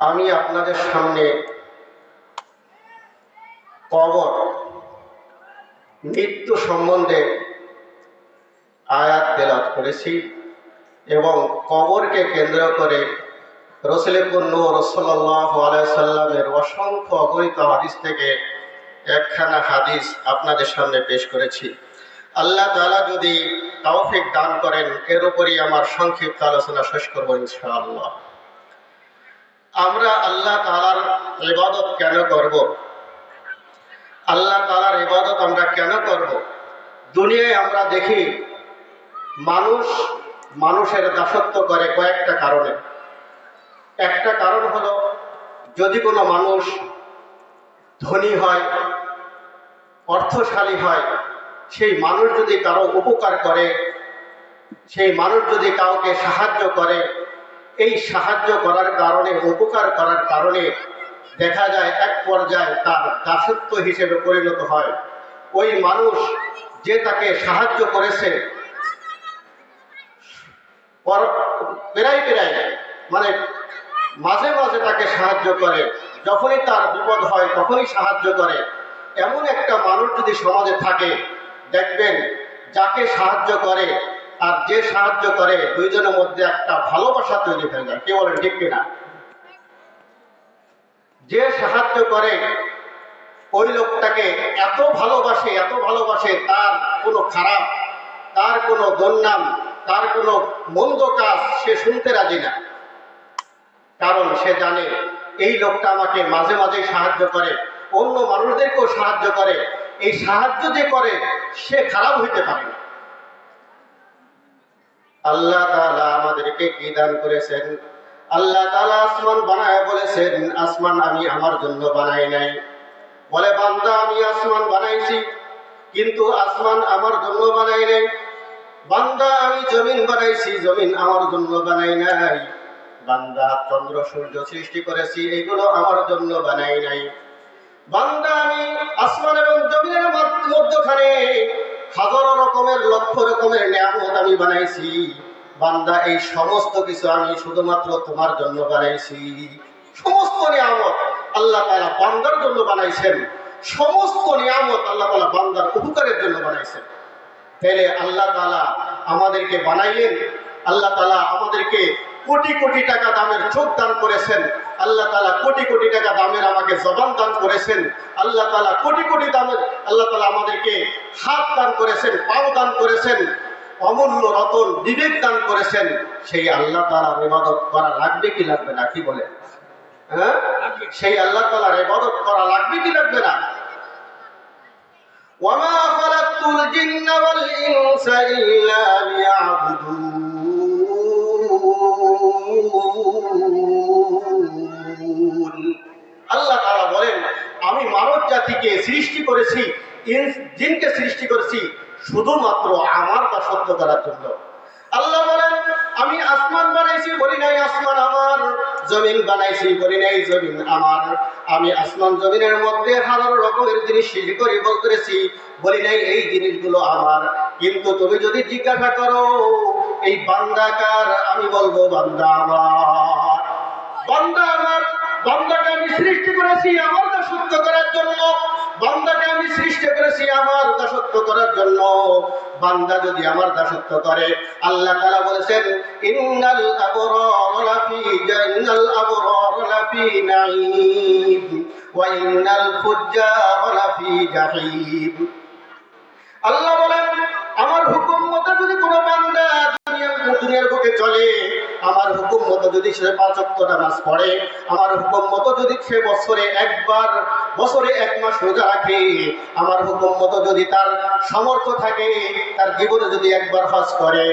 আমি আপনাদের সামনে কবর মৃত্যু সম্বন্ধে আয়াত তেলাওয়াত করেছি এবং কবরকে কেন্দ্র করে রাসূল নূর সাল্লাল্লাহু আলাইহি সাল্লামের অসংখ্য অগণিত হাদিস থেকে একখানা হাদিস আপনাদের সামনে পেশ করেছি। আল্লাহ তাআলা যদি তৌফিক দান করেন এর উপরই আমার সংক্ষিপ্ত আলোচনা শেষ করব ইনশাআল্লাহ। আমরা আল্লাহ তাআলার ইবাদত কেন করব? আল্লাহ তাআলার ইবাদত আমরা কেন করব? দুনিয়ায় আমরা দেখি মানুষের দাসত্ব করে কয়েকটা কারণে। একটা কারণ হলো, যদি কোনো মানুষ ধনী হয়, অর্থশালী হয়, সেই মানুষ যদি কারো উপকার করে, সেই মানুষ যদি কাউকে সাহায্য করে, এই সাহায্য করার কারণে, উপকার করার কারণে দেখা যায় এক পর্যায়ে তার দাসত্ব হিসেবে পরিণত হয়। ওই মানুষ যে তাকে সাহায্য করেছে প্রায় মানে মাঝে মাঝে তাকে সাহায্য করে, যখনই তার বিপদ হয় তখনই সাহায্য করে, এমন একটা মানুষ যদি সমাজে থাকে, দেখবেন যাকে সাহায্য করে আর যে সাহায্য করে দুইজনের মধ্যে একটা ভালোবাসা তৈরি হয়ে যায়। কে বলেন ঠিক কিনা? যে সাহায্য করে ওই লোকটাকে এত ভালোবাসে, তার কোনো খারাপ, তার কোনো দুর্নাম, তার কোনো মন্দ কাজ সে শুনতে রাজি না। কারণ সে জানে এই লোকটা আমাকে মাঝে মাঝে সাহায্য করে, অন্য মানুষদেরকেও সাহায্য করে, এই সাহায্য যে করে সে খারাপ হইতে পারে না। আল্লাহ তাআলা আমাদেরকে কি দান করেছেন? আল্লাহ তাআলা আসমান বানায় বলেছেন, আসমান আমি আমার জন্য বানাই নাই। বলে বান্দা আমি আসমান বানাইছি, কিন্তু আসমান আমার জন্য বানাই নাই। বান্দা আমি জমিন বানাইছি, জমিন আমার জন্য বানাই নাই। বান্দা চন্দ্র সূর্য সৃষ্টি করেছি, এগুলো আমার জন্য বানাই নাই। বান্দা আমি আসমান এবং জমিনের মধ্যখানে হাজারো রকমের, লক্ষ রকমের নিয়ামত আমি বানাইছি। বান্দা এই সমস্ত কিছু আমি শুধুমাত্র তোমার জন্য বানাইছি। সমস্ত নিয়ামত আল্লাহ তাআলা বান্দার জন্য বানাইছেন, সমস্ত নিয়ামত আল্লাহ তাআলা বান্দার উপকারের জন্য বানাইছেন। তাহলে আল্লাহ তাআলা আমাদেরকে বানাইলেন, আল্লাহ তাআলা আমাদেরকে কোটি কোটি টাকা দামের চোখ দান করেছেন, আল্লাহ তাআলা কোটি কোটি টাকা দামের আমাকে জবান দান করেছেন, আল্লাহ তাআলা কোটি কোটি দামের, আল্লাহ তাআলা আমাদেরকে হাত দান করেছেন, পাও দান করেছেন, অমূল্য রতন বিবেক দান করেছেন। সেই আল্লাহ তাআলার ইবাদত করা লাগবে কি লাগবে না? কি বলে? হ্যাঁ, সেই আল্লাহ তাআলার ইবাদত করা লাগবে কি লাগবে না? ওয়ামা খালাকতুল জিন্না ওয়াল ইনসা ইল্লা লিয়াবুদুন। আল্লাহ তাআলা বলেন, আমি মানব জাতিকে সৃষ্টি করেছি, জিনকে সৃষ্টি করেছি শুধুমাত্র আমার দাসত্ব করার জন্য। আল্লাহ বলেন, আমি আসমান বানাইছি, বলি নাই আসমান আমার। জমিন বানাইছি, বলি নাই জমিন আমার। আমি আসমান জমিনের মধ্যে হাজারো রকমের জিনিস সৃষ্টি করে বলতেছি, বলি নাই এই জিনিসগুলো আমার। কিন্তু তুমি যদি জিজ্ঞাসা করো এই বান্দা কার, আমি বলবো বান্দা আমার। বান্দা আমার, বান্দাকে আমি সৃষ্টি করেছি আমার দাসত্ব করার জন্য। বান্দাকে আমি সৃষ্টি করেছি আমার দাসত্ব করার জন্য। বান্দা যদি আমার দাসত্ব করে, আল্লাহ তাআলা বলেছেন, ইন্নাল আবরার লাফি নাঈম ওয়া ইন্নাল ফুজ্জার লাফি জাহিম। আল্লাহ বলেন, আমার হুকুম মতো যদি কোনো বান্দা দুনিয়ার বুকে চলে, আমার হুকুম মতো যদি সে 5 ওয়াক্ত নামাজ পড়ে, আমার হুকুম মতো যদি সে বছরে এক মাস রোজা রাখে, আমার হুকুম মতো যদি তার সামর্থ্য থাকে, তার জীবনে যদি একবার হজ করে,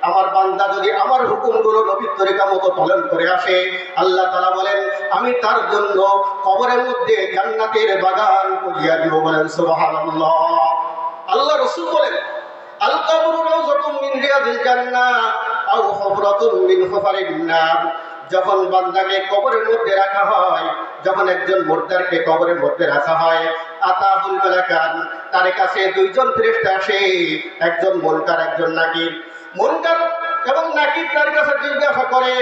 আমার বান্দা যদি আমার হুকুমগুলো নবীর তরিকা মতো পালন করে আসে, আল্লাহ তাআলা বলেন আমি তার জন্য কবরের মধ্যে জান্নাতের বাগান করিয়া দিব। বলেন সুবহানাল্লাহ। আল্লাহ রাসূল বলেন, আল কবরু রাউযাতুম মিন রিয়াদিল জান্নাহ আও হুফরাতুম মিন হুফারিন নার। যখন বান্দাকে কবরের মধ্যে রাখা হয়, যখন একজন মুর্দারকে কবরের মধ্যে রাখা হয়, আতাহুল মালাকান, তার কাছে দুইজন ফেরেশতা আসে, একজন মুনকার, একজন নাকির। মুনকার এবং নাকির তার কাছে জিজ্ঞাসা করে,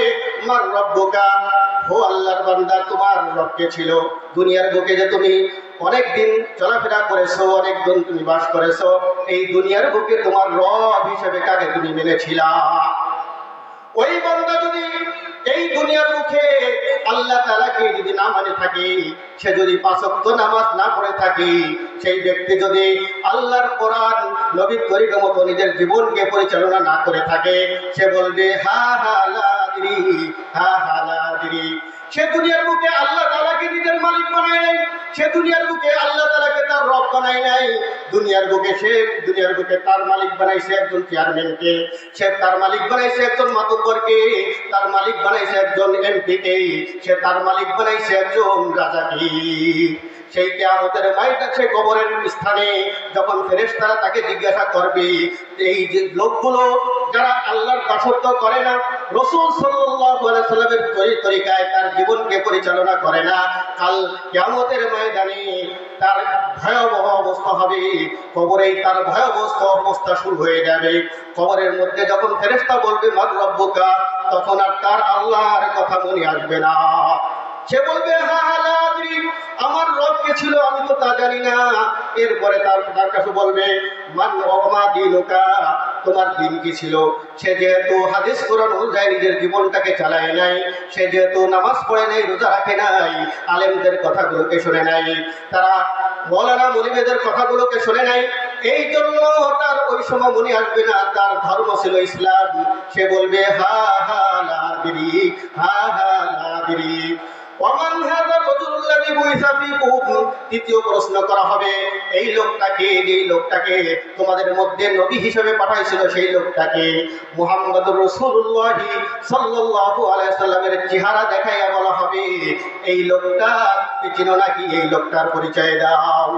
মার রব্বুকা, ও আল্লাহর বান্দা বান্দা তোমার রবকে ছিল? দুনিয়ার বুকে যে তুমি অনেক দিন চলাফেরা করেছো, অনেক দিন তুমি বাস করেছো, এই দুনিয়ার বুকে তোমার রব হিসেবে কাকে তুমি মেনেছিলা? ওই বান্দা যদি এই দুনিয়ার মুখে আল্লাহ তাআলাকে যদি না মানে থাকে, সে যদি 5 ওয়াক্ত নামাজ না পড়ে থাকে, সেই ব্যক্তি যদি আল্লাহর কোরআন নবীর তরিকা মতো নিজের জীবনকে পরিচালনা না করে থাকে, সে বলবে হা হা লা আদরি, হা হা লা আদরি। সে দুনিয়ার বুকে আল্লাহ তাআলাকে নিজের মালিক বানায় নাই, সে দুনিয়ার বুকে আল্লাহ তাআলাকে তার রব বানায় নাই। দুনিয়ার বুকে তার মালিক বানাইছে একজন চেয়ারম্যানকে, সে তার মালিক বানাইছে একজন মাতব্বরকে, তার মালিক বানাইছে একজন এমপিকে, সে তার মালিক বানাইছে একজন রাজাকে। সেই কিয়ামতের মাঠে, সেই কবরের স্থানে যখন ফেরেশতারা তাকে জিজ্ঞাসা করবে, এই যে লোকগুলো যারা আল্লাহর দাসত্ব করে না, রাসূল সাল্লাল্লাহু আলাইহি সাল্লামের তরিকায় তার জীবনকে পরিচালনা করে না, কাল কিয়ামতের ময়দানে তার ভয়াবহ অবস্থা হবে। কবরেই তার ভয়াবহ অবস্থা শুরু হয়ে যাবে। কবরের মধ্যে যখন ফেরেশতা বলবে মার রব্বুকা, তখন আর তার আল্লাহর কথা মনে আসবে না। সে বলবে হা হা লা আদরি, আমার রব কে ছিল আমি তো তা জানি না। এরপরে তার কাছে বলবে মান ওমা দিনুকা, তোমার দিন কি ছিল? সে যেহেতু হাদিস কোরআন অনুযায়ী নিজের জীবনটাকে চালায় নাই, সে যেহেতু নামাজ পড়ে নাই, রোজা রাখে নাই, আলেমদের কথাগুলোকে শুনে নাই, তারা মৌলানা মুনিবেদের কথাগুলোকে শুনে নাই, এই জন্য তার ওই সময় মনে আসবে না তার ধর্ম ছিল ইসলাম। সে বলবে হা হা লা আদরি, হা হা লা আদরি। ওমান হাযা রাজুলুল্লাযী বুইসা ফীকুম, তৃতীয় প্রশ্ন করা হবে, এই লোকটাকে, যেই লোকটাকে তোমাদের মধ্যে নবী হিসেবে পাঠাইছিল, সেই লোকটাকে মুহাম্মদুর রাসূলুল্লাহ সাল্লাল্লাহু আলাইহি সাল্লামের চেহারা দেখাইয়া বলা হবে, এই লোকটা চিনো নাকি? এই লোকটার পরিচয় দাও।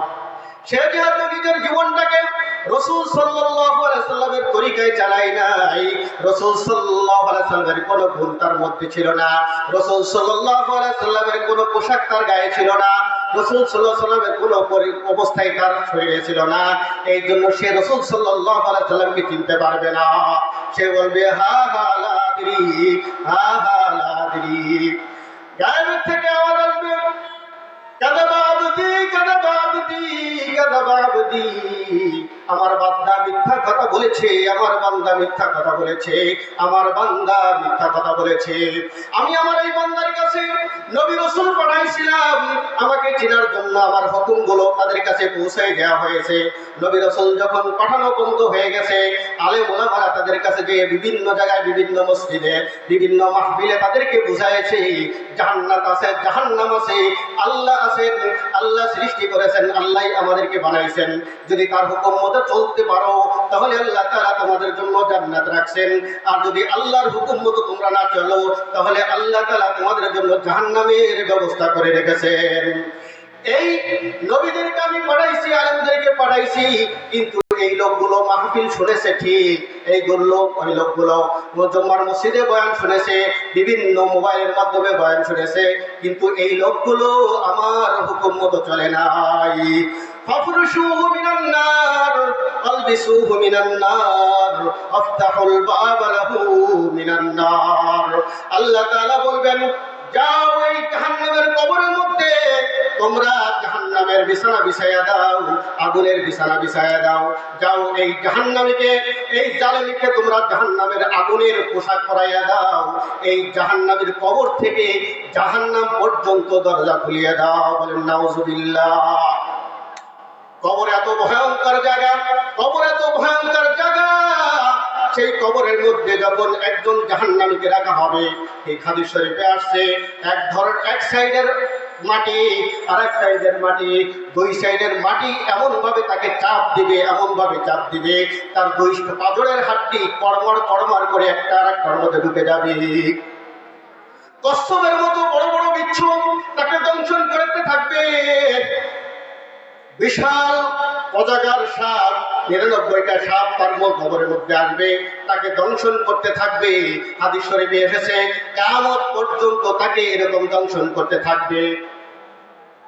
সে যেহেতু নিজের জীবনটাকে রাসূল সাল্লাল্লাহু আলাইহি সাল্লামের তরিকায় চালায় নাই, রাসূল সাল্লাল্লাহু আলাইহি সাল্লামের কোনো গুণ তার মধ্যে ছিল না, রাসূল সাল্লাল্লাহু আলাইহি সাল্লামের কোনো পোশাক তার গায়ে ছিল না, রাসূল সাল্লাল্লাহু আলাইহি সাল্লামের কোনো অবস্থায় তার শরীরে ছিল না, এই জন্য সে রাসূল সাল্লাল্লাহু আলাইহি সাল্লামকে চিনতে পারবে না। সে বলবে হা হা লা আদরি, হা হা লা আদরি। গায়ের থেকে আওয়াজ আসবে কাযাবা আবদি, কাযাবা আবদি, কাযাবা আবদি। আমার বান্দা মিথ্যা কথা বলেছে, আমার বান্দা মিথ্যা কথা বলেছে, আমার বান্দা মিথ্যা কথা বলেছে। আমি আমার এই বান্দার কাছে নবী রাসূল পাঠাইছিলাম, আমাকে চেনার জন্য আমার হুকুমগুলো তাদের কাছে পৌঁছায় দেওয়া হয়েছে। নবী রাসূল যখন পাঠানো বন্ধ হয়ে গেছে, আলেম ওলামারা তাদের কাছে গিয়ে বিভিন্ন জায়গায়, বিভিন্ন মসজিদে, বিভিন্ন মাহফিলে তাদেরকে বুঝাইছে জান্নাত আছে, জাহান্নাম আছে, আল্লাহ আছেন, আল্লাহ সৃষ্টি করেছেন, আল্লাহ আমাদেরকে বানাইছেন। যদি তার হুকুম মতো চলতে পারো তাহলে আল্লাহ তাআলা তোমাদের জন্য জান্নাত রাখছেন, আর যদি আল্লাহর হুকুম মতো তোমরা না চলো তাহলে আল্লাহ তাআলা তোমাদের জন্য জাহান্নামের ব্যবস্থা করে রেখেছেন। এই নবীদেরকে আমি পাঠাইছি, আলেমদেরকে পাঠাইছি, কিন্তু এই লোকগুলো মাহফিল শুনেছে ঠিক, ওই লোকগুলো জুম্মার মসজিদে বয়ান শুনেছে, বিভিন্ন মোবাইলের মাধ্যমে বয়ান শুনেছে, কিন্তু এই লোকগুলো আমার হুকুম মতো চলে নাই। ফাফরুশুহু মিনান নার, আলবিসুহু মিনান নার, আফতাহুল বাবা লাহু মিনান নার। আল্লাহ তাআলা বলবেন, যাও এই জাহান্নামের কবরের মধ্যে তোমরা জাহান্নামের বিছানা বিছাইয়া দাও, আগুনের বিছানা বিছাইয়া দাও। যাও এই জাহান্নামীকে, এই জালেমকে তোমরা জাহান্নামের আগুনের পোশাক পরাইয়া দাও। এই জাহান্নামের কবর থেকে জাহান্নাম পর্যন্ত দরজা খুলিয়ে দাও। বলেন নাউজুবিল্লাহ। কবর এত ভয়ঙ্কর জায়গা, কবর এত ভয়ঙ্কর জায়গা। সেই কবরের মধ্যে যখন একজন জাহান্নামীকে রাখা হবে, এই হাদিস শরীফে আসছে, এক সাইডের মাটি আর এক সাইডের মাটি, দুই সাইডের মাটি এমন ভাবে তাকে চাপ দিবে, এমন ভাবে চাপ দিবে, তার দুই পাঁজরের হাড্ডি কড়মড় কড়মড় করে একটা আর একটার মধ্যে ঢুকে যাবে। কচ্ছপের মতো বড় বড় বিচ্ছু তাকে দংশন করতে থাকবে। বিশাল অজগর সাপ, 99টা সাপ তার কবরের মধ্যে আসবে, তাকে দংশন করতে থাকবে। হাদিস শরীফে এসেছে কিয়ামত পর্যন্ত তাকে এরকম দংশন করতে থাকবে।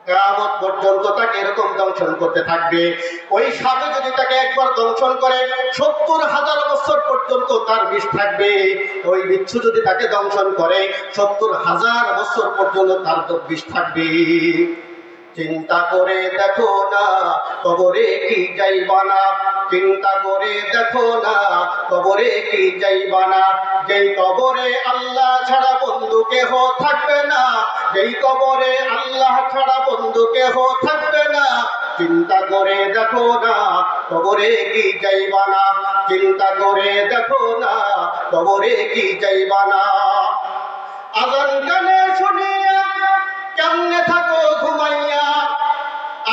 কিয়ামত পর্যন্ত তাকে এরকম দংশন করতে থাকবে। ওই সাপে যদি তাকে একবার দংশন করে 70,000 বছর পর্যন্ত তার বিষ থাকবে। ওই বিচ্ছু যদি তাকে দংশন করে 70,000 বছর পর্যন্ত তার বিষ থাকবে। চিন্তা করে দেখো না কবরে কি যাইবা না, চিন্তা করে দেখো না কবরে কি যাইবা না। যেই কবরে আল্লাহ ছাড়া বন্ধু কেহ থাকবে না, যেই কবরে আল্লাহ ছাড়া বন্ধু কেহ থাকবে না। চিন্তা করে দেখো না কবরে কি যাইবা না, চিন্তা করে দেখো না কবরে কি যাইবা না। আজান কানে শুনিয়া কেমনে থাকো ঘুমাইয়া,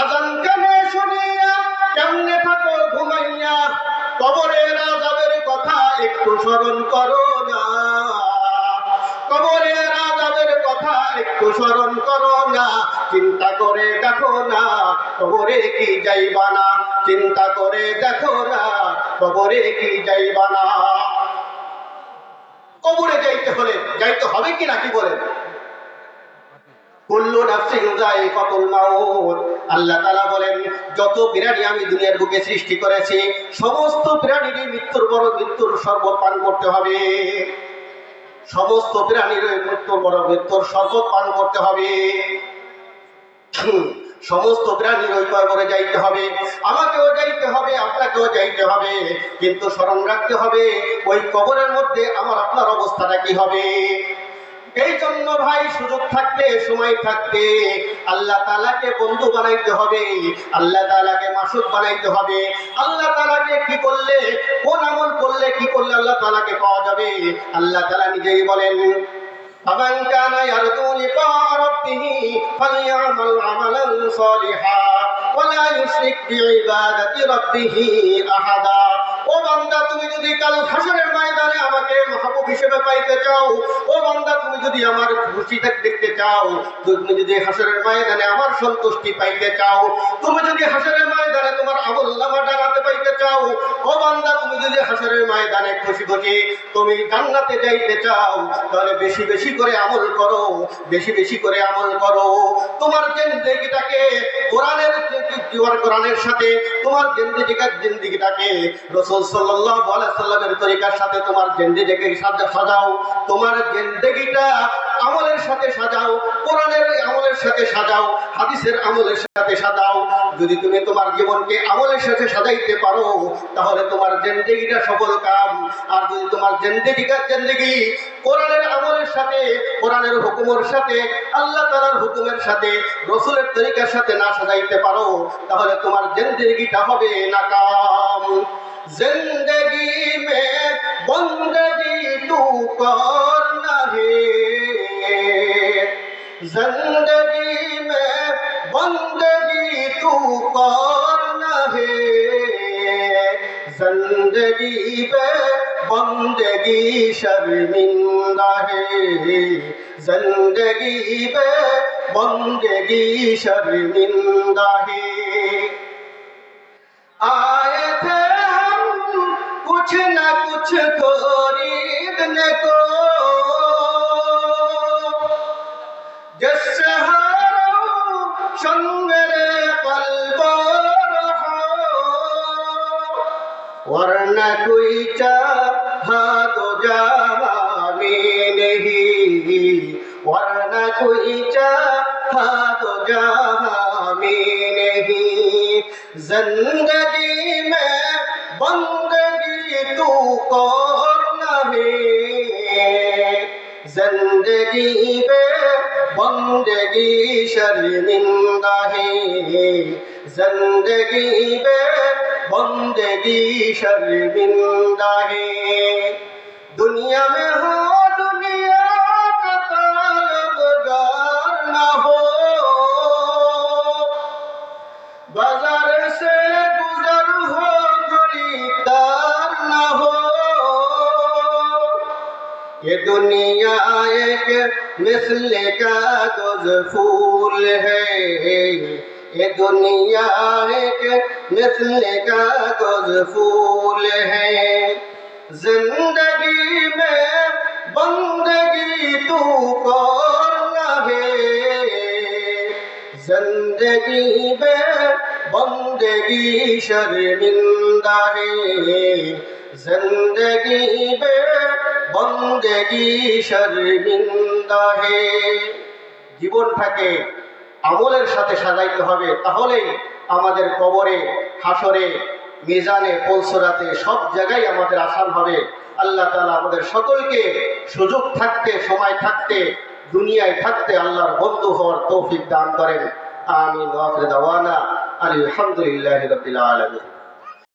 আজান কানে শুনিয়া কেমনে থাকো ঘুমাইয়া। কবরের আযাবের কথা একটু স্মরণ করো না, কবরের আযাবের কথা একটু স্মরণ করো না। চিন্তা করে দেখো না কবরে কি যাইবা না, চিন্তা করে দেখো না কবরে কি যাইবা না। কবরে যাইতে হলে যাইতে হবে কি নাকি বলেন? কুল্লু নাফসিন যায়িকাতুল মাউত। আল্লাহ তাআলা বলেন যত প্রাণী আমি দুনিয়ার বুকে সৃষ্টি করেছি সমস্ত প্রাণীরই মৃত্যুর শরবত পান করতে হবে, সমস্ত প্রাণীর মৃত্যুর শরবত পান করতে হবে। সমস্ত প্রাণীর ওই কবরে যাইতে হবে, আমাকেও যাইতে হবে, আপনাকেও যাইতে হবে। কিন্তু স্মরণ রাখতে হবে ওই কবরের মধ্যে আমার আপনার অবস্থাটা কি হবে। এই জন্য ভাই সুযোগ থাকতে সময় থাকতে আল্লাহ তাআলাকে বন্ধু বানাইতে হবে, আল্লাহ তাআলাকে মাসুদ বানাইতে হবে। আল্লাহ তাআলাকে কি করলে, কোন আমল করলে, কি করলে আল্লাহ তাআলাকে পাওয়া যাবে। আল্লাহ তাআলা নিজেই বলেন ফামান কানা ইয়ারজু লিকা রাব্বিহি ফালইআমাল আমালান সালিহা ওয়া লা ইউশরিক বিইবাদাতি রাব্বিহি আহাদা। ও বান্দা তুমি যদি কাল হাসরের ময়দানে আমাকে মাহবুব হিসেবে পাইতে চাও, ও বান্দা তুমি যদি আমার খুশি দেখতে চাও, তুমি যদি হাসরের ময়দানে আমার সন্তুষ্টি পাইতে চাও, তুমি যদি হাসরের ময়দানে তোমার আমলনামা ডানাতে পাইতে চাও, ও বান্দা তুমি যদি হাসরের ময়দানে খুশি খুশি তুমি জান্নাতে যাইতে চাও, তাহলে বেশি বেশি করে আমল করো, বেশি বেশি করে আমল করো। তোমার জিন্দেগিটাকে কোরআনের সাথে তোমার জিন্দেগিটাকে রাসূল সাল্লাল্লাহু আলাইহি সাল্লামের তরিকার সাথে তোমার জিন্দেগিকে সাজাও, তোমার জিন্দেগিটা আমলের সাথে সাজাও, কোরআনের আমলের সাথে সাজাও, হাদিসের আমলের সাথে সাজাও। যদি তুমি তোমার জীবনকে আমলের সাথে সাজাইতে পারো তাহলে তোমার জিন্দেগিটা সফল কাম। আর যদি তোমার জিন্দেগি কোরআনের আমলের সাথে, কোরআনের হুকুমের সাথে, আল্লাহ তাআলার হুকুমের সাথে, রাসূলের তরিকার সাথে না সাজাইতে পারো তাহলে তোমার জিন্দেগিটা হবে নাকাম। जिंदगी में बंदगी तू करना है, जिंदगी में बंदगी तू करना है, जिंदगी पे बंदगी शर्मिंदा है, जिंदगी पे बंदगी शर्मिंदा है। आए थे कुछ न कुछ खरीदने को, जिससे हर मेरे कल्ब रहा, वरना कोई चाहा तो जामी नहीं, वरना कोई चाहा तो जामी नहीं। जिंदगी में बंदगी तू करना है, जिंदगी पे बंदगी शर्मिंदा है, जिंदगी पे बंदगी शर्मिंदा है। दुनिया में हो दुनिया का तालबगार ना हो, बाजार से गुजर हो खरीदार ना हो। ये दुनिया एक मिसल कागज फूल है, ये दुनिया एक मिसल कागज फूल है। जिंदगी में बंदगी तू करना है, जिंदगी बे बंदगी शर्मिंदा है जिंदगी बे बंदगी शर्मिंदा है জীবনটাকে আমলের সাথে সাজাইতে হবে তাহলেই আমাদের কবরে হাসরে মিজানে পুলসরাতে সব জায়গায় আমাদের আসান হবে আল্লাহ তাআলা আমাদের সকলকে সুযোগ থাকতে সময় থাকতে দুনিয়ায় থাকতে আল্লাহর বন্ধু হওয়ার তৌফিক দান করেন আমিন ওয়া আখির দাওয়ানা আলহামদুলিল্লাহি রাব্বিল আলামিন